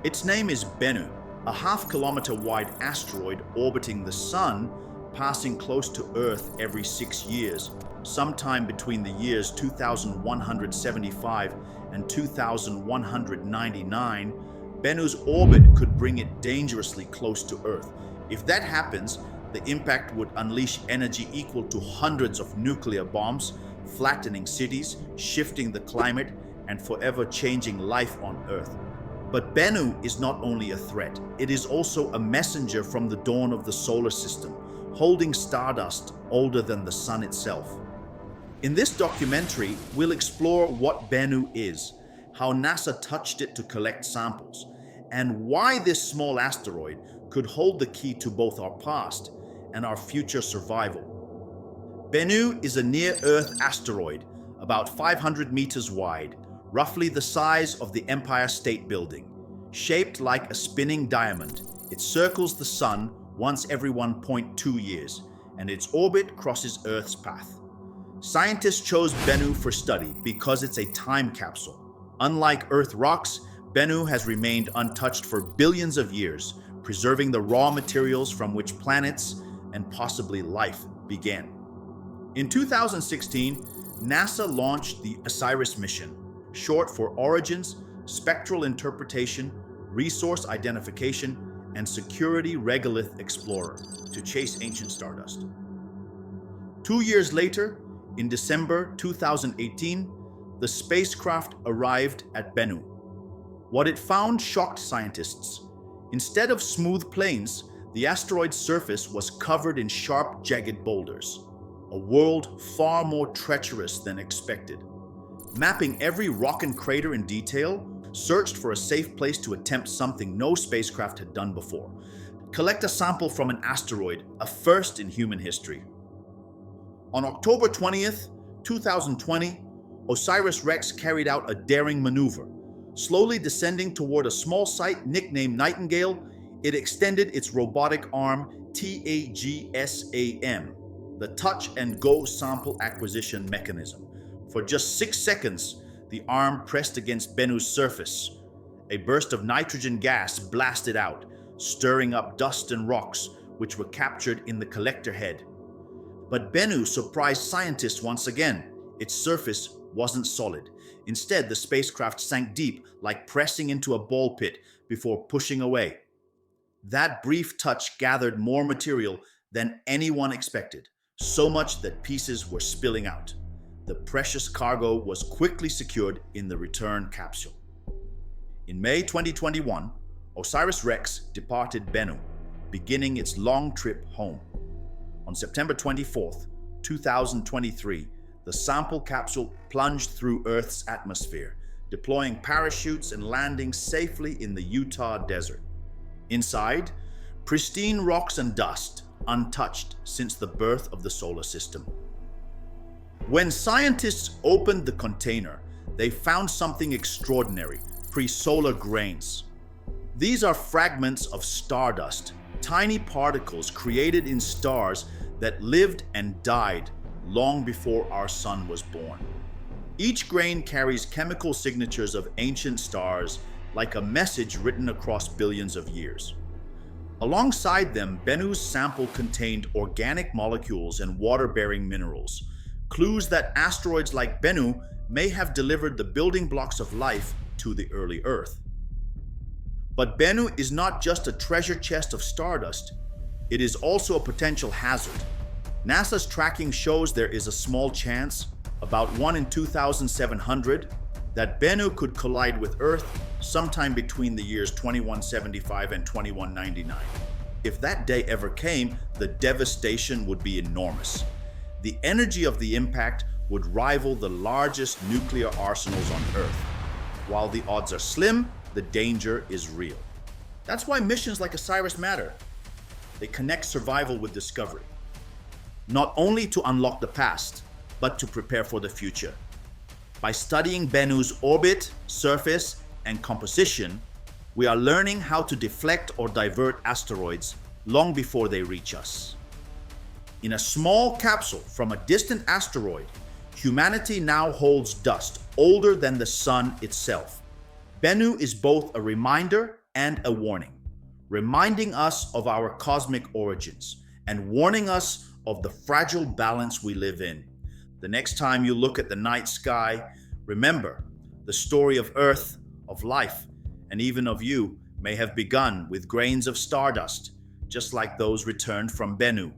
Its name is Bennu, a half-kilometer wide asteroid orbiting the Sun, passing close to Earth every 6 years, sometime between the years 2175 and 2199. Bennu's orbit could bring it dangerously close to Earth. If that happens, the impact would unleash energy equal to hundreds of nuclear bombs, flattening cities, shifting the climate, and forever changing life on Earth. But Bennu is not only a threat, it is also a messenger from the dawn of the solar system, holding stardust older than the Sun itself. In this documentary, we'll explore what Bennu is, how NASA touched it to collect samples, and why this small asteroid could hold the key to both our past and our future survival. Bennu is a near-Earth asteroid, about 500 meters wide, roughly the size of the Empire State Building. Shaped like a spinning diamond, it circles the Sun once every 1.2 years, and its orbit crosses Earth's path. Scientists chose Bennu for study because it's a time capsule. Unlike Earth rocks, Bennu has remained untouched for billions of years, preserving the raw materials from which planets and possibly life began. In 2016, NASA launched the OSIRIS mission, short for Origins, Spectral Interpretation, Resource Identification, and Security Regolith Explorer, to chase ancient stardust. 2 years later, in December 2018, the spacecraft arrived at Bennu. What it found shocked scientists. Instead of smooth plains, the asteroid's surface was covered in sharp, jagged boulders, a world far more treacherous than expected. Mapping every rock and crater in detail, searched for a safe place to attempt something no spacecraft had done before. Collect a sample from an asteroid, a first in human history. On October 20th, 2020, OSIRIS-REx carried out a daring maneuver. Slowly descending toward a small site nicknamed Nightingale, it extended its robotic arm TAGSAM, the touch and go sample acquisition mechanism. For just 6 seconds, the arm pressed against Bennu's surface. A burst of nitrogen gas blasted out, stirring up dust and rocks, which were captured in the collector head. But Bennu surprised scientists once again. Its surface wasn't solid. Instead, the spacecraft sank deep, like pressing into a ball pit before pushing away. That brief touch gathered more material than anyone expected, so much that pieces were spilling out. The precious cargo was quickly secured in the return capsule. In May 2021, OSIRIS-REx departed Bennu, beginning its long trip home. On September 24th, 2023, the sample capsule plunged through Earth's atmosphere, deploying parachutes and landing safely in the Utah desert. Inside, pristine rocks and dust, untouched since the birth of the solar system. When scientists opened the container, they found something extraordinary: pre-solar grains. These are fragments of stardust, tiny particles created in stars that lived and died long before our sun was born. Each grain carries chemical signatures of ancient stars, like a message written across billions of years. Alongside them, Bennu's sample contained organic molecules and water-bearing minerals, clues that asteroids like Bennu may have delivered the building blocks of life to the early Earth. But Bennu is not just a treasure chest of stardust, it is also a potential hazard. NASA's tracking shows there is a small chance, about 1 in 2,700, that Bennu could collide with Earth sometime between the years 2175 and 2199. If that day ever came, the devastation would be enormous. The energy of the impact would rival the largest nuclear arsenals on Earth. While the odds are slim, the danger is real. That's why missions like OSIRIS matter. They connect survival with discovery, not only to unlock the past, but to prepare for the future. By studying Bennu's orbit, surface, and composition, we are learning how to deflect or divert asteroids long before they reach us. In a small capsule from a distant asteroid, humanity now holds dust older than the sun itself. Bennu is both a reminder and a warning, reminding us of our cosmic origins and warning us of the fragile balance we live in. The next time you look at the night sky, remember the story of Earth, of life, and even of you may have begun with grains of stardust, just like those returned from Bennu.